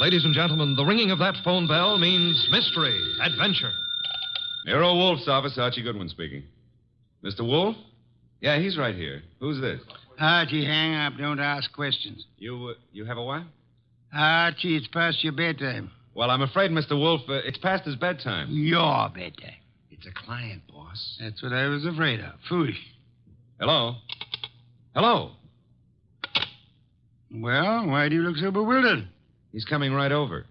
Ladies and gentlemen, the ringing of that phone bell means mystery, adventure. Nero Wolfe's office, Archie Goodwin speaking. Mr. Wolfe? Yeah, he's right here. Who's this? Archie, hang up. Don't ask questions. You have a wife? Archie, it's past your bedtime. Well, I'm afraid, Mr. Wolfe, it's past his bedtime. Your bedtime. It's a client, boss. That's what I was afraid of. Foolish. Hello? Hello? Well, why do you look so bewildered? He's coming right over.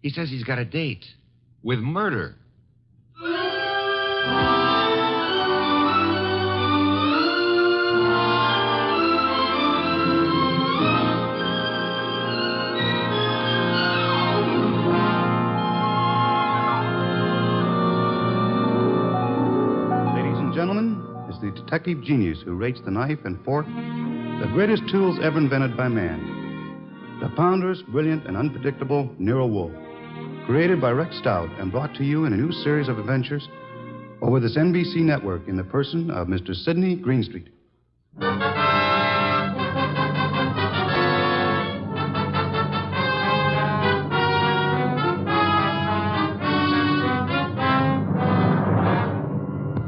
He says he's got a date with murder. Ladies and gentlemen, it's the detective genius who rates the knife and fork the greatest tools ever invented by man. The ponderous, brilliant, and unpredictable Nero Wolfe. Created by Rex Stout and brought to you in a new series of adventures over this NBC network in the person of Mr. Sidney Greenstreet.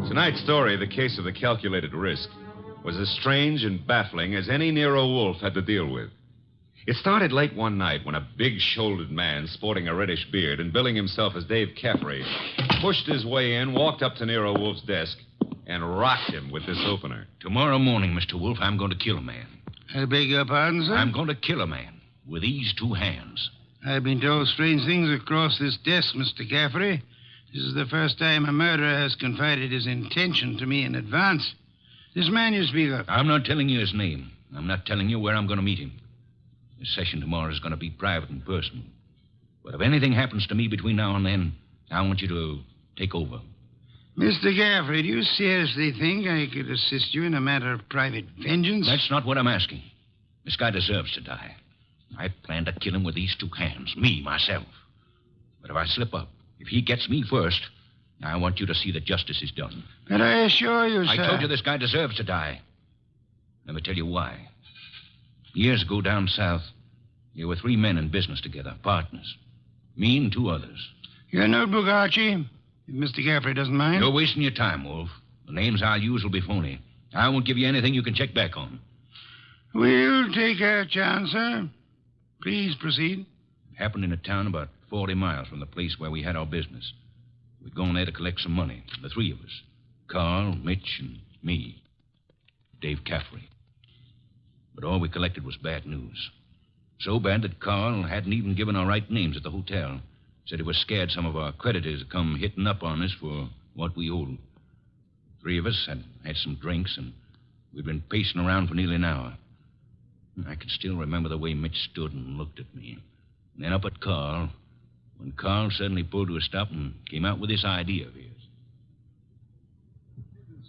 Tonight's story, The Case of the Calculated Risk, was as strange and baffling as any Nero Wolfe had to deal with. It started late one night when a big-shouldered man sporting a reddish beard and billing himself as Dave Caffrey pushed his way in, walked up to Nero Wolfe's desk, and rocked him with this opener. Tomorrow morning, Mr. Wolfe, I'm going to kill a man. I beg your pardon, sir? I'm going to kill a man with these two hands. I've been told strange things across this desk, Mr. Caffrey. This is the first time a murderer has confided his intention to me in advance. This man you speak of. I'm not telling you his name. I'm not telling you where I'm going to meet him. The session tomorrow is going to be private and personal. But if anything happens to me between now and then, I want you to take over. Mr. Caffrey, do you seriously think I could assist you in a matter of private vengeance? That's not what I'm asking. This guy deserves to die. I plan to kill him with these two hands, me, myself. But if I slip up, if he gets me first, I want you to see that justice is done. But I assure you, sir... I told you this guy deserves to die. Let me tell you why. Years ago down south, there were three men in business together, partners. Me and two others. Your notebook, Archie, if Mr. Caffrey doesn't mind. You're wasting your time, Wolf. The names I'll use will be phony. I won't give you anything you can check back on. We'll take our chance, sir. Please proceed. It happened in a town about 40 miles from the place where we had our business. We'd gone there to collect some money, the three of us. Carl, Mitch, and me. Dave Caffrey. But all we collected was bad news. So bad that Carl hadn't even given our right names at the hotel. Said he was scared some of our creditors would come hitting up on us for what we owed. Three of us had some drinks, and we'd been pacing around for nearly an hour. I can still remember the way Mitch stood and looked at me. And then up at Carl, when Carl suddenly pulled to a stop and came out with this idea of his.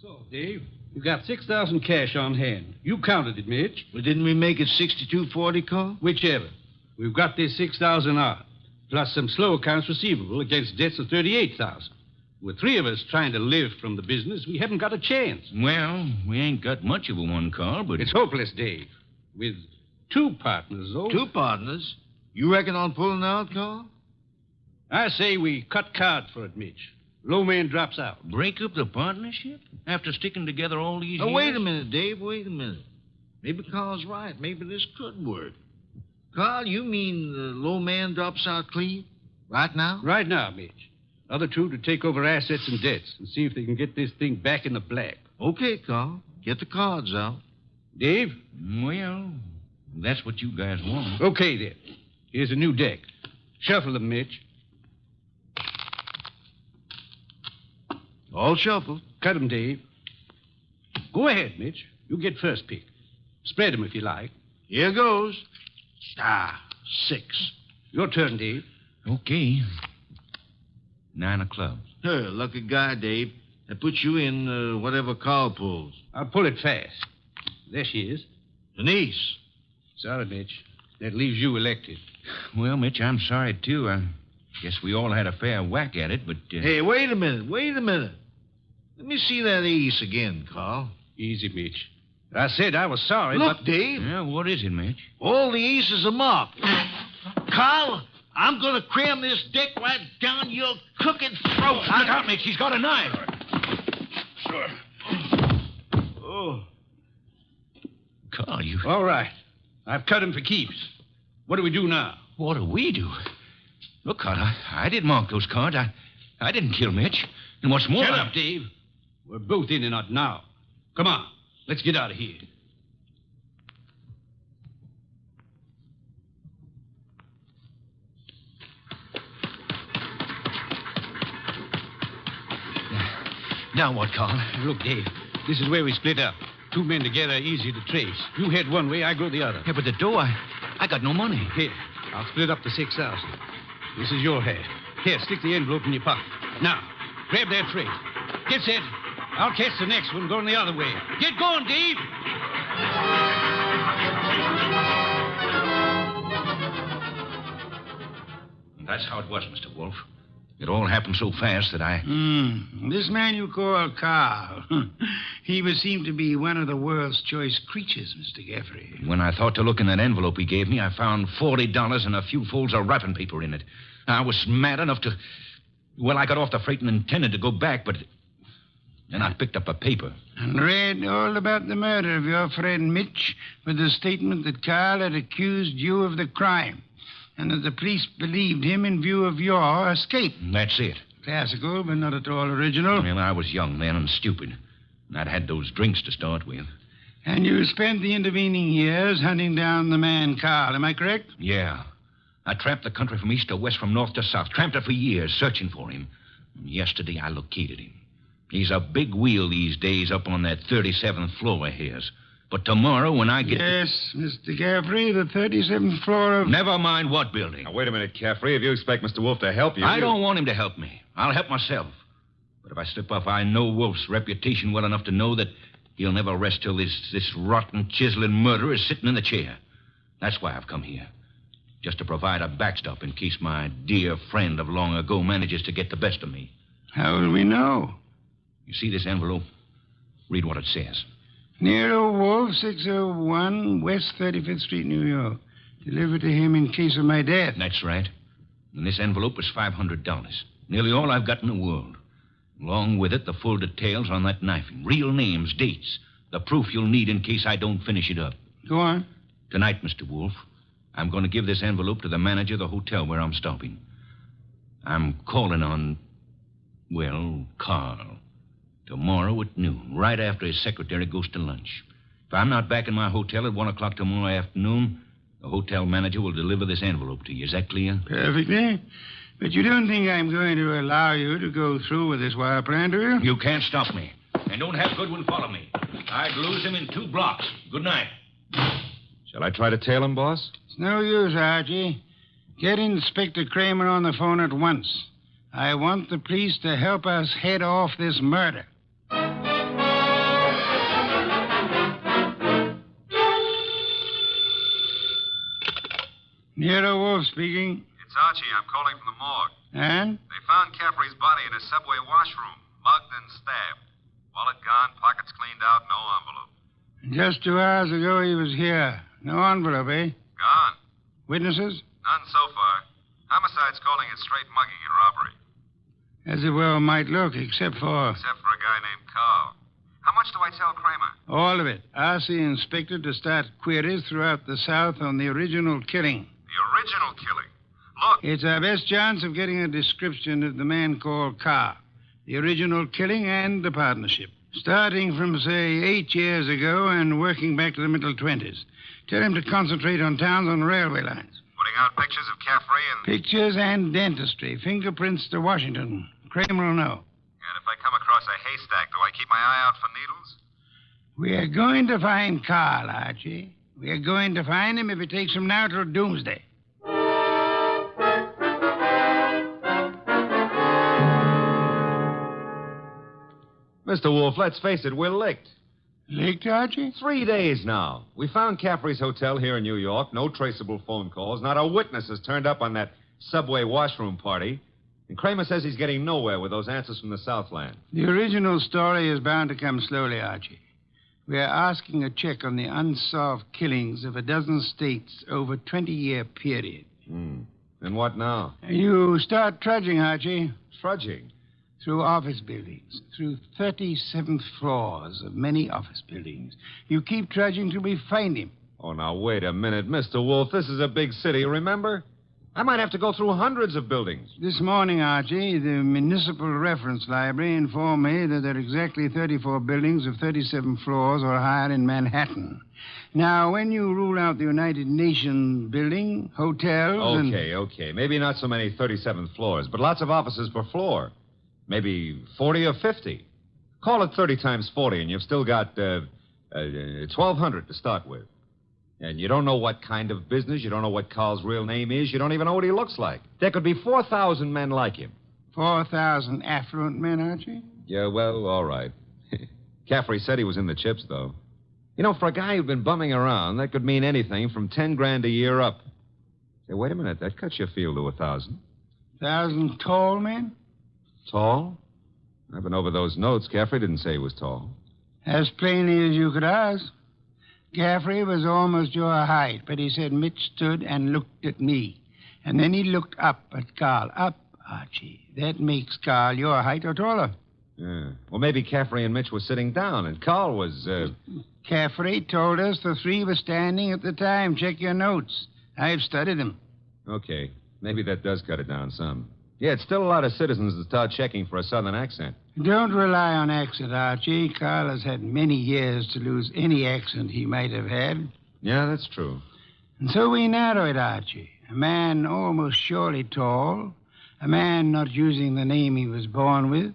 So, Dave, you got 6,000 cash on hand. You counted it, Mitch. Well, didn't we make it 6240, Carl? Whichever. We've got this 6,000 odd, plus some slow accounts receivable against debts of 38,000. With three of us trying to live from the business, we haven't got a chance. Well, we ain't got much of a one, Carl, but... It's hopeless, Dave. With two partners, though. Two partners? You reckon on pulling out, Carl? I say we cut cards for it, Mitch. Low man drops out. Break up the partnership? After sticking together all these years? Wait a minute, Dave. Wait a minute. Maybe Carl's right. Maybe this could work. Carl, you mean the low man drops out clean? Right now? Right now, Mitch. Other two to take over assets and debts and see if they can get this thing back in the black. Okay, Carl. Get the cards out. Dave? Well, that's what you guys want. Okay, then. Here's a new deck. Shuffle them, Mitch. All shuffled. Cut them, Dave. Go ahead, Mitch. You get first pick. Spread them if you like. Here goes. 6. Your turn, Dave. Okay. 9 of clubs. Lucky guy, Dave. That puts you in whatever Carl pulls. I'll pull it fast. There she is. Denise. Sorry, Mitch. That leaves you elected. Well, Mitch, I'm sorry, too. I guess we all had a fair whack at it, but... Hey, wait a minute. Let me see that ace again, Carl. Easy, Mitch. I said I was sorry, Look, but... Dave. Yeah, what is it, Mitch? All the aces are marked. Carl, I'm going to cram this dick right down your cooking throat. Look out, Mitch. He's got a knife. Sure. Oh. Carl, you... All right. I've cut him for keeps. What do we do now? What do we do? Look, Carl, I didn't mark those cards. I didn't kill Mitch. And what's more... Shut up, Dave. We're both in and out now. Come on. Let's get out of here. Now what, Carl? Look, Dave, this is where we split up. Two men together, easy to trace. You head one way, I go the other. Yeah, but the dough, I got no money. Here, I'll split up the 6,000. This is your half. Here, stick the envelope in your pocket. Now, grab that freight. Get set. I'll catch the next one going the other way. Get going, Dave. That's how it was, Mr. Wolfe. It all happened so fast that I... This man you call Carl, he would seem to be one of the world's choice creatures, Mr. Gaffrey. When I thought to look in that envelope he gave me, I found $40 and a few folds of wrapping paper in it. I was mad enough to... Well, I got off the freight and intended to go back, but... Then I picked up a paper. And read all about the murder of your friend Mitch with the statement that Carl had accused you of the crime and that the police believed him in view of your escape. That's it. Classical, but not at all original. Well, I was young then and stupid. And I'd had those drinks to start with. And you spent the intervening years hunting down the man Carl, am I correct? Yeah. I tramped the country from east to west, from north to south. Tramped it for years, searching for him. And yesterday I located him. He's a big wheel these days up on that 37th floor of his. But tomorrow when I get... Yes, Mr. Gaffrey, the 37th floor of... Never mind what building. Now, wait a minute, Caffrey. If you expect Mr. Wolfe to help you... I don't want him to help me. I'll help myself. But if I slip up, I know Wolfe's reputation well enough to know that he'll never rest till this rotten, chiseling murderer is sitting in the chair. That's why I've come here. Just to provide a backstop in case my dear friend of long ago manages to get the best of me. How will we know? You see this envelope? Read what it says. Nero Wolfe, 601 West 35th Street, New York. Delivered to him in case of my death. That's right. And this envelope was $500. Nearly all I've got in the world. Along with it, the full details on that knifing. Real names, dates. The proof you'll need in case I don't finish it up. Go on. Tonight, Mr. Wolfe, I'm going to give this envelope to the manager of the hotel where I'm stopping. I'm calling on, well, Carl. Tomorrow at noon, right after his secretary goes to lunch. If I'm not back in my hotel at 1 o'clock tomorrow afternoon, the hotel manager will deliver this envelope to you. Is that clear? Perfectly. But you don't think I'm going to allow you to go through with this wire plan, do you? You can't stop me. And don't have Goodwin follow me. I'd lose him in 2 blocks. Good night. Shall I try to tail him, boss? It's no use, Archie. Get Inspector Kramer on the phone at once. I want the police to help us head off this murder. Nero Wolfe speaking. It's Archie. I'm calling from the morgue. And? They found Caffrey's body in a subway washroom, mugged and stabbed. Wallet gone, pockets cleaned out, no envelope. Just 2 hours ago he was here. No envelope, eh? Gone. Witnesses? None so far. Homicide's calling it straight mugging and robbery. As it well might look, except for Except for a guy named Carl. How much do I tell Kramer? all of it. Ask the inspector to start queries throughout the South on the original killing. The original killing. Look, It's our best chance of getting a description of the man called Carr, the original killing and the partnership. Starting from, say, 8 years ago and working back to the middle 20s. Tell him to concentrate on towns on railway lines. putting out pictures of Caffrey and... Pictures and dentistry. Fingerprints to Washington. Kramer will know. And if I come across a haystack, do I keep my eye out for needles? We are going to find Carl, Archie. We are going to find him if it takes from now till doomsday. Mr. Wolfe, let's face it, we're licked. Licked, Archie? 3 days now. We found Caffrey's hotel here in New York. No traceable phone calls. Not a witness has turned up on that subway washroom party. And Kramer says he's getting nowhere with those answers from the Southland. The original story is bound to come slowly, Archie. We are asking a check on the unsolved killings of a dozen states over a 20-year period. And what now? You start trudging, Archie, Trudging. through office buildings, through 37th floors of many office buildings. You keep trudging till we find him. Oh, now, wait a minute. Mr. Wolfe, this is a big city, remember? I might have to go through hundreds of buildings. This morning, Archie, the Municipal Reference Library informed me that there are exactly 34 buildings of 37 floors or higher in Manhattan. Now, when you rule out the United Nations building, hotels, and... Okay. Maybe not so many 37th floors, but lots of offices per floor. Maybe 40 or 50. Call it 30 times 40, and you've still got 1,200 to start with. And you don't know what kind of business. You don't know what Carl's real name is. You don't even know what he looks like. There could be 4,000 men like him. 4,000 affluent men, Archie? Yeah, well, all right. Caffrey said he was in the chips, though. You know, for a guy who'd been bumming around, that could mean anything from 10 grand a year up. Say, wait a minute. That cuts your field to 1,000. 1,000 tall men? Tall? I've been over those notes. Caffrey didn't say he was tall. As plainly as you could ask. Caffrey was almost your height, but he said Mitch stood and looked at me. And then he looked up at Carl. Up, Archie. That makes Carl your height or taller. Yeah. Well, maybe Caffrey and Mitch were sitting down, and Carl was, Caffrey told us the three were standing at the time. Check your notes. I've studied them. Okay. Maybe that does cut it down some. Yeah, it's still a lot of citizens that start checking for a southern accent. Don't rely on accent, Archie. Carl has had many years to lose any accent he might have had. Yeah, that's true. And so we narrow it, Archie. A man almost surely tall. A man not using the name he was born with.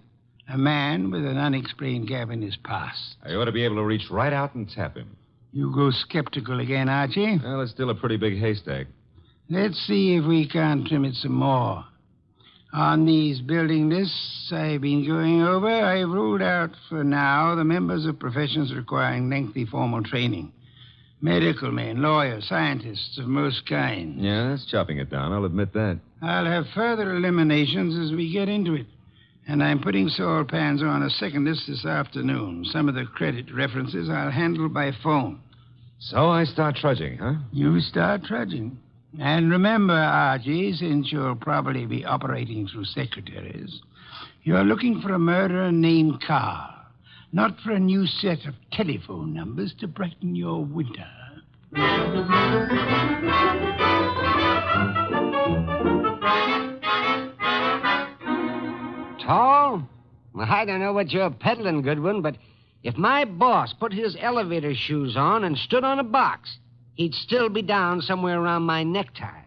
A man with an unexplained gap in his past. I ought to be able to reach right out and tap him. You go skeptical again, Archie. Well, it's still a pretty big haystack. Let's see if we can't trim it some more. On these building lists I've been going over, I've ruled out for now the members of professions requiring lengthy formal training. Medical men, lawyers, scientists of most kinds. Yeah, that's chopping it down. I'll admit that. I'll have further eliminations as we get into it. And I'm putting Saul Pans on a second list this afternoon. Some of the credit references I'll handle by phone. So I start trudging, huh? You start trudging. And remember, Archie, since you'll probably be operating through secretaries, you're looking for a murderer named Carl, not for a new set of telephone numbers to brighten your winter. Tall? Well, I don't know what you're peddling, Goodwin, but if my boss put his elevator shoes on and stood on a box, he'd still be down somewhere around my necktie.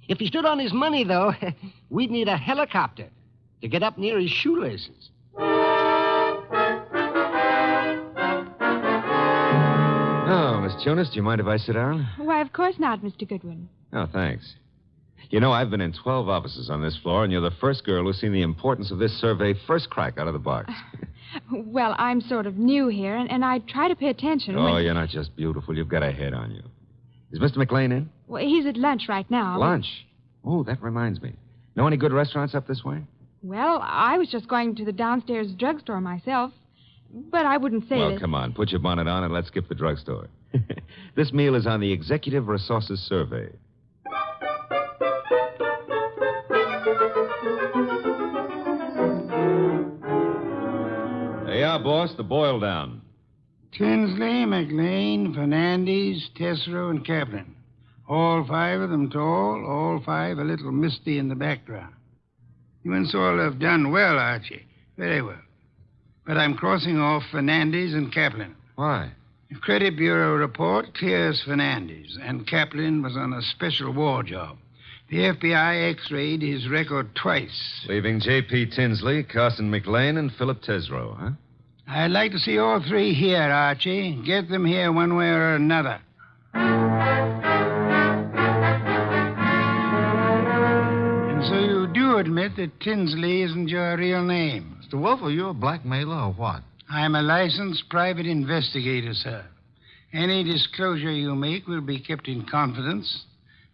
If he stood on his money, though, we'd need a helicopter to get up near his shoelaces. Oh, Miss Jonas, do you mind if I sit down? Why, of course not, Mr. Goodwin. Oh, thanks. You know, I've been in 12 offices on this floor, and you're the first girl who's seen the importance of this survey first crack out of the box. Well, I'm sort of new here, and I try to pay attention. Oh, you're not just beautiful. You've got a head on you. Is Mr. McLean in? Well, he's at lunch right now. Lunch? Oh, that reminds me. Know any good restaurants up this way? Well, I was just going to the downstairs drugstore myself, but I wouldn't say Well, that... come on. Put your bonnet on and let's skip the drugstore. This meal is on the Executive Resources Survey. There you are, boss. The boil down. Tinsley, McLean, Fernandez, Tesreau, and Kaplan. All five of them tall, all five a little misty in the background. You and Saul have done well, Archie. Very well. But I'm crossing off Fernandez and Kaplan. Why? The Credit Bureau report clears Fernandez, and Kaplan was on a special war job. The FBI x-rayed his record twice. Leaving J.P. Tinsley, Carson McLean, and Philip Tesreau, huh? I'd like to see all three here, Archie. Get them here one way or another. And so you do admit that Tinsley isn't your real name. Mr. Wolfe, are you a blackmailer or what? I'm a licensed private investigator, sir. Any disclosure you make will be kept in confidence,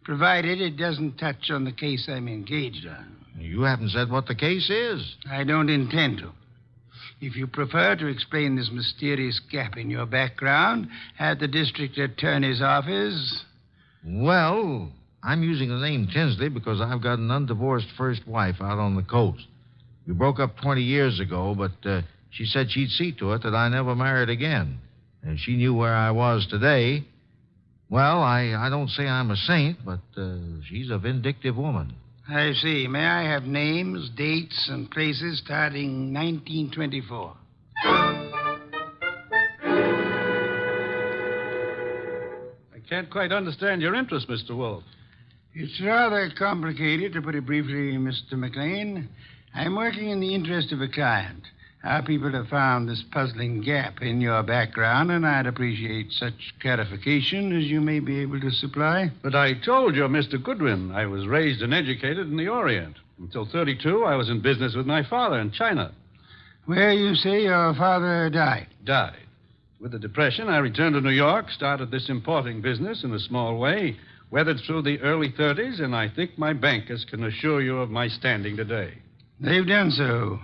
provided it doesn't touch on the case I'm engaged on. You haven't said what the case is. I don't intend to. If you prefer to explain this mysterious gap in your background at the district attorney's office... Well, I'm using the name Tinsley because I've got an undivorced first wife out on the coast. We broke up 20 years ago, but she said she'd see to it that I never married again. And she knew where I was today. Well, I don't say I'm a saint, but she's a vindictive woman. I see. May I have names, dates, and places starting 1924? I can't quite understand your interest, Mr. Wolfe. It's rather complicated, to put it briefly, Mr. McLean. I'm working in the interest of a client. Our people have found this puzzling gap in your background, and I'd appreciate such clarification as you may be able to supply. But I told you, Mr. Goodwin, I was raised and educated in the Orient. Until 32, I was in business with my father in China. Where you say your father died? Died. With the Depression, I returned to New York, started this importing business in a small way, weathered through the early 30s, and I think my bankers can assure you of my standing today. They've done so.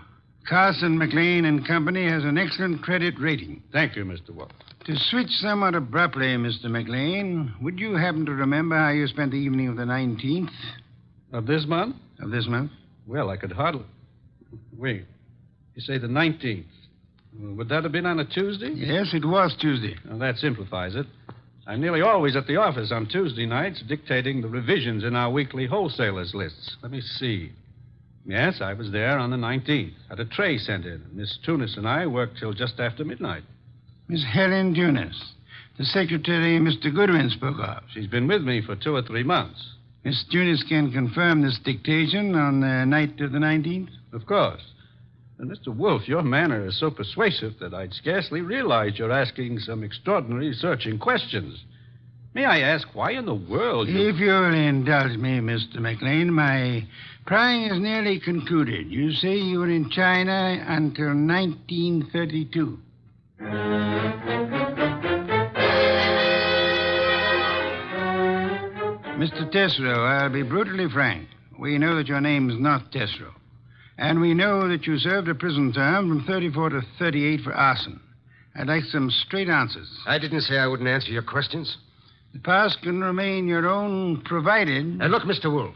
Carson, McLean and Company has an excellent credit rating. Thank you, Mr. Wolfe. To switch somewhat abruptly, Mr. McLean, would you happen to remember how you spent the evening of the 19th? Of this month? Of this month? Well, I could hardly... Wait. You say the 19th. Would that have been on a Tuesday? Yes, it was Tuesday. Well, that simplifies it. I'm nearly always at the office on Tuesday nights dictating the revisions in our weekly wholesalers' lists. Let me see. Yes, I was there on the 19th. Had a tray sent in. Miss Tunis and I worked till just after midnight. Miss Helen Tunis, the secretary Mr. Goodwin spoke of. She's been with me for 2 or 3 months. Miss Tunis can confirm this dictation on the night of the 19th? Of course. And Mr. Wolfe, your manner is so persuasive that I'd scarcely realize you're asking some extraordinary searching questions. May I ask why in the world you... If you'll indulge me, Mr. McLean, my prying is nearly concluded. You say you were in China until 1932. Mr. Tesreau, I'll be brutally frank. We know that your name's not Tesreau. And we know that you served a prison term from 34 to 38 for arson. I'd like some straight answers. I didn't say I wouldn't answer your questions. The past can remain your own, provided... Look, Mr. Wolfe,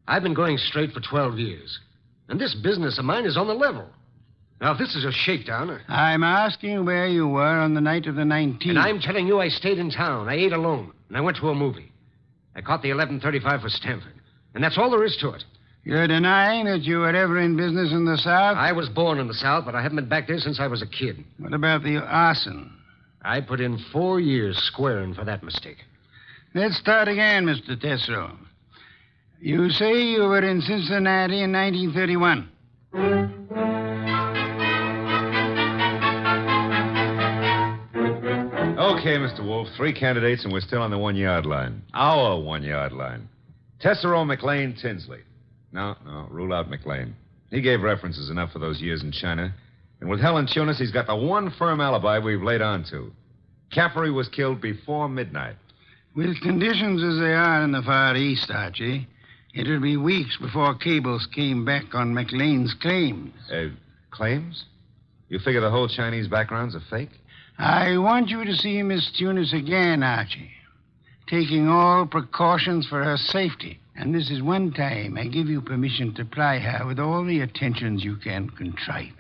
I've been going straight for 12 years. And this business of mine is on the level. Now, if this is a shakedown... I'm asking where you were on the night of the 19th. And I'm telling you I stayed in town. I ate alone. And I went to a movie. I caught the 11:35 for Stanford. And that's all there is to it. You're denying that you were ever in business in the South? I was born in the South, but I haven't been back there since I was a kid. What about the arson? I put in 4 years squaring for that mistake. Let's start again, Mr. Tesreau. You say you were in Cincinnati in 1931. Okay, Mr. Wolfe, 3 candidates, and we're still on the 1-yard line. Our 1-yard line. Tesreau, McLean, Tinsley. No, rule out McLean. He gave references enough for those years in China. And with Helen Tunis, he's got the one firm alibi we've laid on to. Caffrey was killed before midnight. With conditions as they are in the Far East, Archie, it'll be weeks before cables came back on McLean's claims. Claims? You figure the whole Chinese background's a fake? I want you to see Miss Tunis again, Archie, taking all precautions for her safety. And this is one time I give you permission to ply her with all the attentions you can contrive.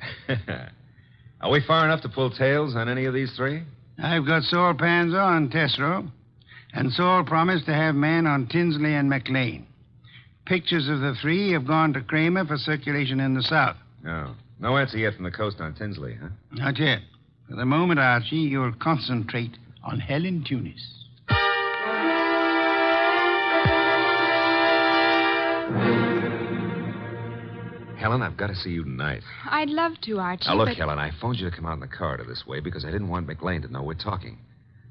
Are we far enough to pull tails on any of these 3? I've got Saul pans on Tesreau, and Saul promised to have men on Tinsley and McLean. Pictures of the 3 have gone to Kramer for circulation in the South. Oh. No answer yet from the coast on Tinsley, huh? Not yet. For the moment, Archie, you'll concentrate on Helen Tunis. Helen, I've got to see you tonight. I'd love to, Archie. Now, look, but... Helen, I phoned you to come out in the corridor this way because I didn't want McLean to know we're talking.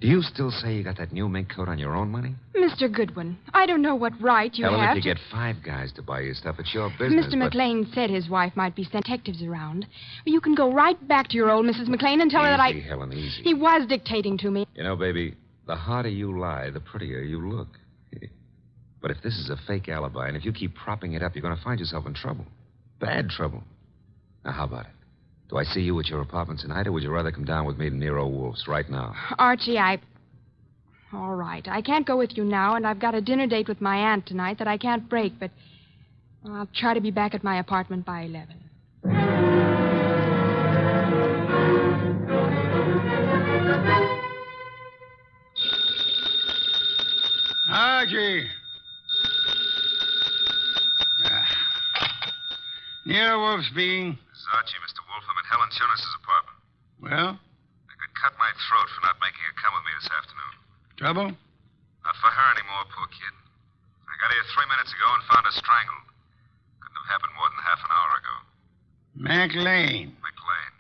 Do you still say you got that new mink coat on your own money? Mr. Goodwin, I don't know what right you Helen, have if you to... get 5 guys to buy your stuff, it's your business, Mr. McLean said his wife might be sent detectives around. You can go right back to your old Mrs. McLean and tell her that I... Easy, Helen, easy. He was dictating to me. You know, baby, the harder you lie, the prettier you look. But if this is a fake alibi, and if you keep propping it up, you're going to find yourself in trouble. Bad trouble. Now, how about it? Do I see you at your apartment tonight, or would you rather come down with me to Nero Wolfe's right now? Archie, All right. I can't go with you now, and I've got a dinner date with my aunt tonight that I can't break, but I'll try to be back at my apartment by 11. Archie. Nero Wolfe speaking. This is Archie, Mr. Wolfe. I'm at Helen Tunis's apartment. Well, I could cut my throat for not making her come with me this afternoon. trouble? Not for her anymore, poor kid. I got here 3 minutes ago and found her strangled. Couldn't have happened more than half an hour ago. McLean. McLean.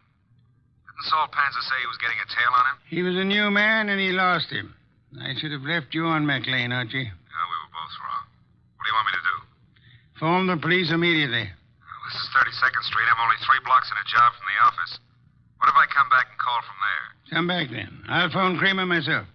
Didn't Saul Panzer say he was getting a tail on him? He was a new man, and he lost him. I should have left you on McLean, Archie. No, we were both wrong. What do you want me to do? Phone the police immediately. Well, this is 32nd Street. I'm only 3 blocks in a job from the office. What if I come back and call from there? Come back then. I'll phone Kramer myself.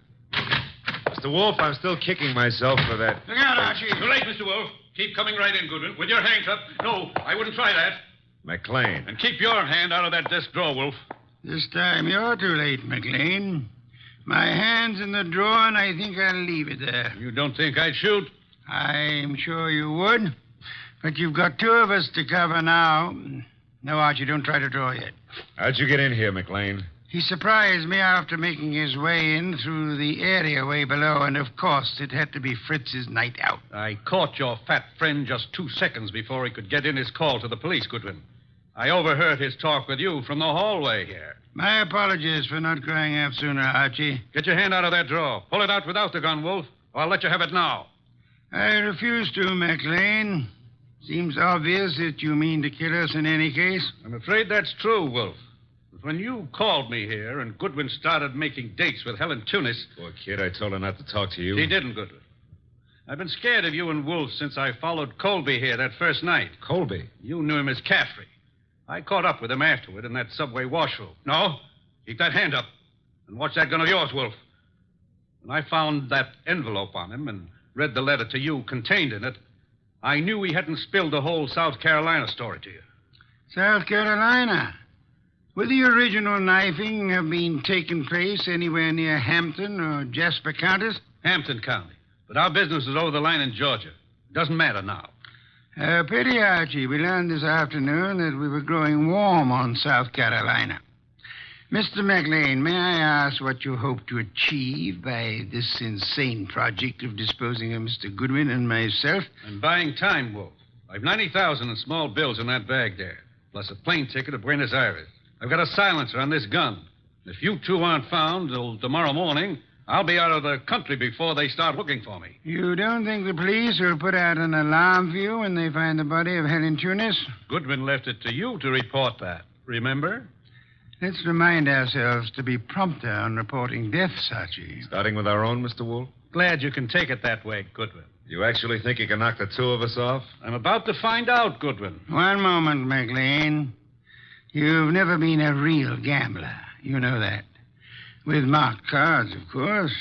Mr. Wolfe, I'm still kicking myself for that. Look out, Archie. Too late, Mr. Wolfe. Keep coming right in, Goodwin, with your hands up. No, I wouldn't try that. McLean. And keep your hand out of that desk drawer, Wolfe. This time you're too late, McLean. My hand's in the drawer, and I think I'll leave it there. You don't think I'd shoot? I'm sure you would. But you've got 2 of us to cover now. No, Archie, don't try to draw yet. How'd you get in here, McLean? He surprised me after making his way in through the area way below, and of course it had to be Fritz's night out. I caught your fat friend just 2 seconds before he could get in his call to the police, Goodwin. I overheard his talk with you from the hallway here. My apologies for not crying out sooner, Archie. Get your hand out of that drawer. Pull it out without the gun, Wolfe, or I'll let you have it now. I refuse to, McLean. Seems obvious that you mean to kill us in any case. I'm afraid that's true, Wolfe. But when you called me here and Goodwin started making dates with Helen Tunis... Poor kid, I told her not to talk to you. She didn't, Goodwin. I've been scared of you and Wolfe since I followed Colby here that first night. Colby? You knew him as Caffrey. I caught up with him afterward in that subway washroom. No, keep that hand up and watch that gun of yours, Wolfe. When I found that envelope on him and read the letter to you contained in it, I knew he hadn't spilled the whole South Carolina story to you. South Carolina? Would the original knifing have been taking place anywhere near Hampton or Jasper counties? Hampton County. But our business is over the line in Georgia. Doesn't matter now. Pity, Archie. We learned this afternoon that we were growing warm on South Carolina. Mr. McLean, may I ask what you hope to achieve by this insane project of disposing of Mr. Goodwin and myself? I'm buying time, Wolfe. I've $90,000 in small bills in that bag there, plus a plane ticket to Buenos Aires. I've got a silencer on this gun. If you 2 aren't found till tomorrow morning, I'll be out of the country before they start looking for me. You don't think the police will put out an alarm for you when they find the body of Helen Tunis? Goodwin left it to you to report that. Remember? Let's remind ourselves to be prompter on reporting deaths, Archie. Starting with our own, Mr. Wolfe? Glad you can take it that way, Goodwin. You actually think you can knock the 2 of us off? I'm about to find out, Goodwin. One moment, McLean. You've never been a real gambler. You know that. With marked cards, of course.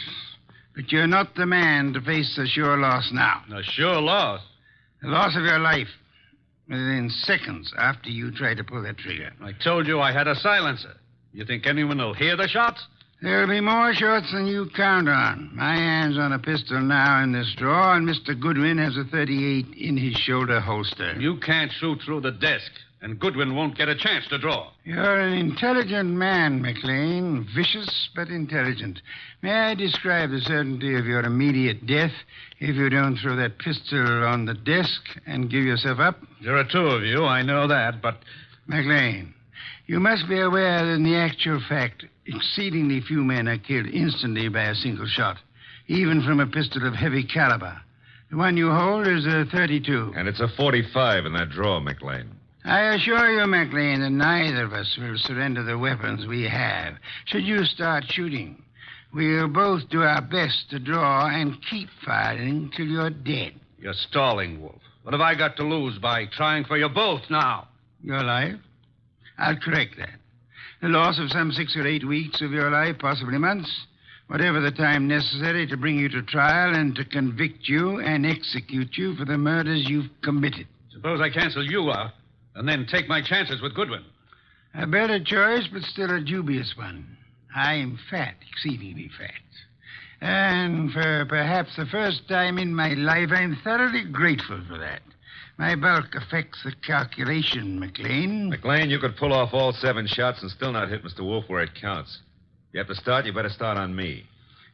But you're not the man to face a sure loss now. A sure loss? The loss of your life. Within seconds after you try to pull that trigger. I told you I had a silencer. You think anyone will hear the shots? There'll be more shots than you count on. My hand's on a pistol now in this drawer, and Mr. Goodwin has a .38 in his shoulder holster. You can't shoot through the desk, and Goodwin won't get a chance to draw. You're an intelligent man, McLean. Vicious, but intelligent. May I describe the certainty of your immediate death if you don't throw that pistol on the desk and give yourself up? There are 2 of you, I know that, but... McLean, you must be aware that in the actual fact, exceedingly few men are killed instantly by a single shot, even from a pistol of heavy caliber. The one you hold is a .32. And it's a .45 in that drawer, McLean. I assure you, McLean, that neither of us will surrender the weapons we have. Should you start shooting, we'll both do our best to draw and keep firing till you're dead. You're stalling, Wolfe. What have I got to lose by trying for you both now? Your life? I'll correct that. The loss of some 6 or 8 weeks of your life, possibly months. Whatever the time necessary to bring you to trial and to convict you and execute you for the murders you've committed. Suppose I cancel you out and then take my chances with Goodwin. A better choice, but still a dubious one. I'm fat, exceedingly fat. And for perhaps the first time in my life, I'm thoroughly grateful for that. My bulk affects the calculation, McLean. McLean, you could pull off all 7 shots and still not hit Mr. Wolfe where it counts. You have to start, you better start on me.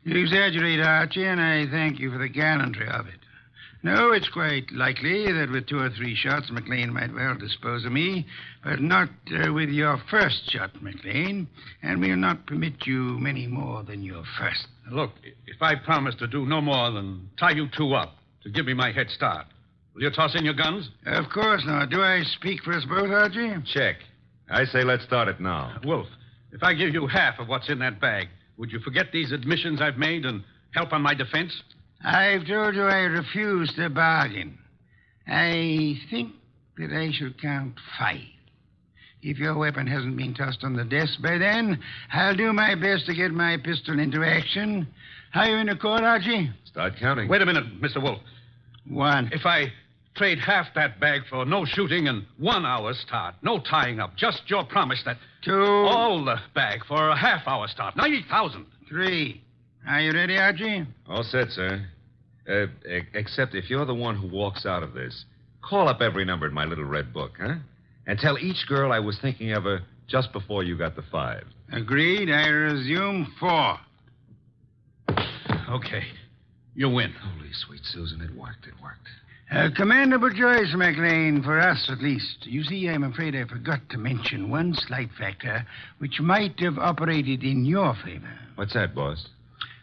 You exaggerate, Archie, and I thank you for the gallantry of it. No, it's quite likely that with 2 or 3 shots, McLean might well dispose of me, but not with your first shot, McLean, and we'll not permit you many more than your first. Look, if I promise to do no more than tie you 2 up to give me my head start, will you toss in your guns? Of course not. Do I speak for us both, Archie? Check. I say let's start it now. Wolf, if I give you half of what's in that bag, would you forget these admissions I've made and help on my defense? I've told you I refuse to bargain. I think that I shall count 5. If your weapon hasn't been tossed on the desk by then, I'll do my best to get my pistol into action. How you in the court, Archie? Start counting. Wait a minute, Mr. Wolf. 1. If I trade half that bag for no shooting and 1 hour's start, no tying up, just your promise that 2. all the bag for a half hour start, 90,000. 3. Are you ready, Archie? All set, sir. Except if you're the one who walks out of this, call up every number in my little red book, huh? And tell each girl I was thinking of her just before you got the 5. Agreed. I resume 4. Okay. You win. Holy sweet Susan, it worked. A commendable choice, McLean, for us at least. You see, I'm afraid I forgot to mention one slight factor which might have operated in your favor. What's that, boss?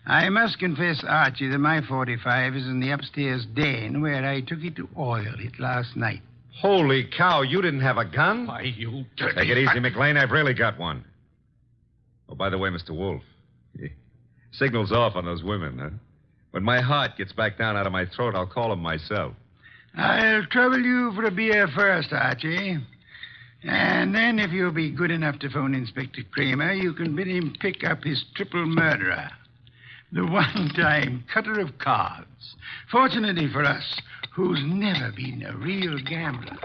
I must confess, Archie, that my 45 is in the upstairs den where I took it to oil it last night. Holy cow, you didn't have a gun? Why, you dirty... Take it easy, McLean. I've really got one. Oh, by the way, Mr. Wolfe, signal's off on those women, huh? When my heart gets back down out of my throat, I'll call them myself. I'll trouble you for a beer first, Archie. And then, if you'll be good enough to phone Inspector Kramer, you can bid him pick up his triple murderer, the one-time cutter of cards. Fortunately for us, who's never been a real gambler.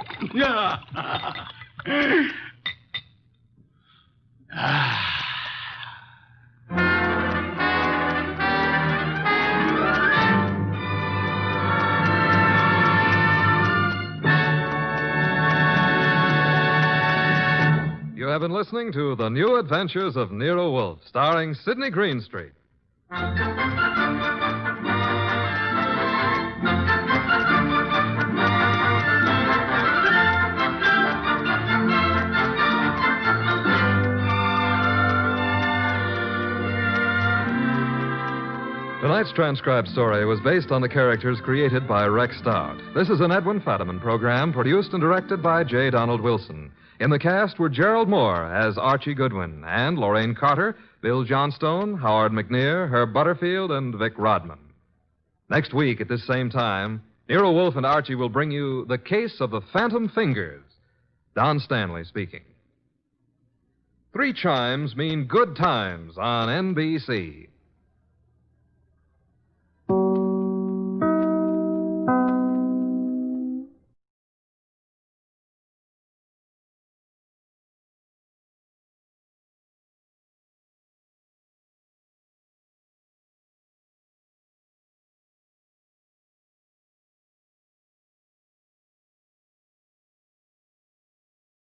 You have been listening to The New Adventures of Nero Wolfe, starring Sidney Greenstreet. Tonight's transcribed story was based on the characters created by Rex Stout. This is an Edwin Fadiman program produced and directed by J. Donald Wilson. In the cast were Gerald Moore as Archie Goodwin and Lorraine Carter, Bill Johnstone, Howard McNear, Herb Butterfield, and Vic Rodman. Next week at this same time, Nero Wolfe and Archie will bring you The Case of the Phantom Fingers. Don Stanley speaking. 3 chimes mean good times on NBC.